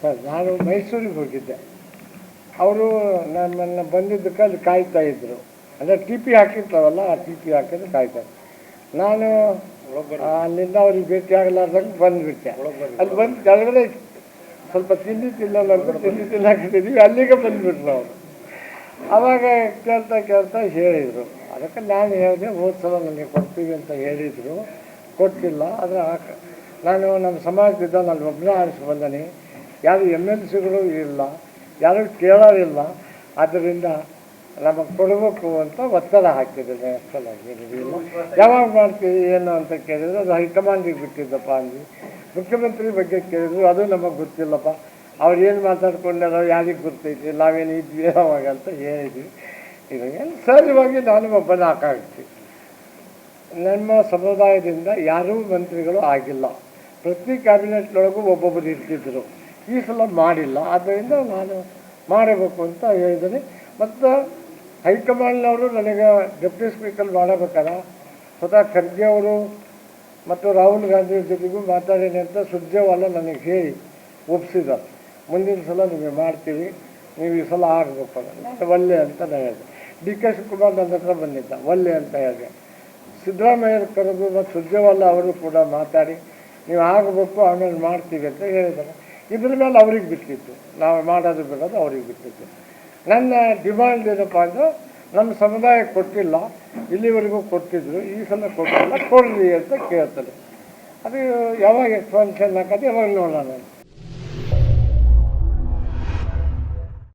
Sir ನಾನು ಮೈಸೂರಿಗೆ ಹೋಗಿದ್ದೆ. ಅವರು ನಮ್ಮನ್ನು ಬಂದಿದ್ದಕ್ಕೆ ಅಲ್ಲಿ ಕಾಯ್ತಾಯಿದ್ರು. ಅಂದರೆ ಟಿ ಪಿ ಹಾಕಿರ್ತಾವಲ್ಲ, ಆ ಟಿ ಪಿ ಹಾಕಿದ್ರೆ ಕಾಯ್ತಾರೆ. ನಾನು ಅಲ್ಲಿಂದ ಅವ್ರಿಗೆ ಭೇಟಿ ಆಗಲಾರ್ದಂಗೆ ಬಂದುಬಿಟ್ಟೆ. ಅಲ್ಲಿ ಬಂದು ಕೆಳಗಡೆ ಸ್ವಲ್ಪ ತಿಂಡಿ ತಿನ್ನೋಣ ಅಂತ ತಿಂಡಿ ತಿನ್ನಾಕಿದ್ದೀವಿ, ಅಲ್ಲಿಗೆ ಬಂದುಬಿಟ್ರು ಅವರು. ಆವಾಗ ಕೇಳ್ತಾ ಹೇಳಿದರು. ಅದಕ್ಕೆ ನಾನು ಹೇಳಿದೆ, ಹೋದ ಸಲ ನನಗೆ ಕೊಡ್ತೀವಿ ಅಂತ ಹೇಳಿದರು, ಕೊಟ್ಟಿಲ್ಲ. ಆದರೆ ನಾನು ನಮ್ಮ ಸಮಾಜದಿಂದ ನಾನು ಒಬ್ಬನೇ ಆರಿಸಿ ಬಂದೀನಿ, ಯಾರು ಎಮ್ ಎಲ್ ಸಿಗಳು ಇಲ್ಲ, ಯಾರೂ ಕೇಳೋರಿಲ್ಲ. ಆದ್ದರಿಂದ ನಮಗೆ ಕೊಡಬೇಕು ಅಂತ ಒತ್ತಡ ಹಾಕಿದ್ದೇನೆ. ಅಷ್ಟೆಲ್ಲ ಹೇಳಿಲ್ಲ. ಯಾವಾಗ ಮಾಡ್ತೀವಿ ಏನು ಅಂತ ಕೇಳಿದರೆ ಅದು ಹೈಕಮಾಂಡಿಗೆ ಬಿಟ್ಟಿದ್ದಪ್ಪ ಅಂದ್ವಿ. ಮುಖ್ಯಮಂತ್ರಿ ಬಗ್ಗೆ ಕೇಳಿದ್ರು, ಅದು ನಮಗೆ ಗೊತ್ತಿಲ್ಲಪ್ಪ, ಅವ್ರು ಏನು ಮಾತಾಡ್ಕೊಂಡಾರೋ ಯಾರಿಗೆ ಗೊತ್ತೈತಿ, ನಾವೇನು ಇದ್ವಿ ಅವಾಗ ಅಂತ ಹೇಳಿದ್ವಿ. ಇವಾಗೇನು ಸಹಜವಾಗಿ ನಾನು ಒಬ್ಬನ ಹಾಕಾಗ್ತೀವಿ. ನಮ್ಮ ಸಮುದಾಯದಿಂದ ಯಾರೂ ಮಂತ್ರಿಗಳು ಆಗಿಲ್ಲ. ಪ್ರತಿ ಕ್ಯಾಬಿನೆಟ್ನೊಳಗೂ ಒಬ್ಬೊಬ್ಬರು ಇರ್ತಿದ್ದರು. ಈ ಸಲ ಮಾಡಿಲ್ಲ. ಆದ್ದರಿಂದ ನಾನು ಮಾಡಬೇಕು ಅಂತ ಹೇಳಿದ್ದೀನಿ. ಮತ್ತು ಹೈಕಮಾಂಡ್ನವರು ನನಗೆ ಡೆಪ್ಯೂಟಿ ಸ್ಪೀಕರ್ ಮಾಡಬೇಕಲ್ಲ, ಸ್ವತಃ ಖರ್ಗೆ ಅವರು ಮತ್ತು ರಾಹುಲ್ ಗಾಂಧಿ ಜೊತೆಗೂ ಮಾತಾಡೀನಿ ಅಂತ ಸುರ್ಜೇವಾಲ ನನಗೆ ಹೇಳಿ ಒಪ್ಪಿಸಿದ್ದಾರೆ. ಮುಂದಿನ ಸಲ ನಿಮಗೆ ಮಾಡ್ತೀವಿ, ನೀವು ಈ ಸಲ ಆಗಬೇಕು. ನಾನು ಒಲ್ಲೆ ಅಂತ ನಾನು ಹೇಳಿದೆ. ಡಿ ಕೆ ಶಿವಕುಮಾರ್ ನನ್ನ ಹತ್ರ ಬಂದಿದ್ದ, ಒಲ್ಲೆ ಅಂತ ಹೇಳಿದೆ. ಸಿದ್ದರಾಮಯ್ಯ ಕರೆದು ಮತ್ತು ಸುರ್ಜೇವಾಲ ಅವರು ಕೂಡ ಮಾತಾಡಿ ನೀವು ಆಗಬೇಕು, ಆಮೇಲೆ ಮಾಡ್ತೀವಿ ಅಂತ ಹೇಳಿದ್ದಾರೆ. ಇದ್ರ ಮೇಲೆ ಅವ್ರಿಗೆ ಬಿಟ್ಟಿತ್ತು, ನಾವು ಮಾಡೋದು ಬಿಡೋದು ಅವ್ರಿಗೆ ಬಿಟ್ಟಿತ್ತು. ನನ್ನ ಡಿಮಾಂಡ್ ಏನಪ್ಪ ಅಂದರೆ, ನಮ್ಮ ಸಮುದಾಯಕ್ಕೆ ಕೊಟ್ಟಿಲ್ಲ, ಇಲ್ಲಿವರೆಗೂ ಕೊಟ್ಟಿದ್ರು, ಈ ಸಲ ಕೊಟ್ಟಿಲ್ಲ, ಕೊಡ್ರಿ ಅಂತ ಕೇಳ್ತಾರೆ. ಅದು ಯಾವಾಗ ಎಕ್ಸ್ಪಾನ್ಷನ್ ಹಾಕೋದು ಯಾವಾಗ ನೋಡೋಣ.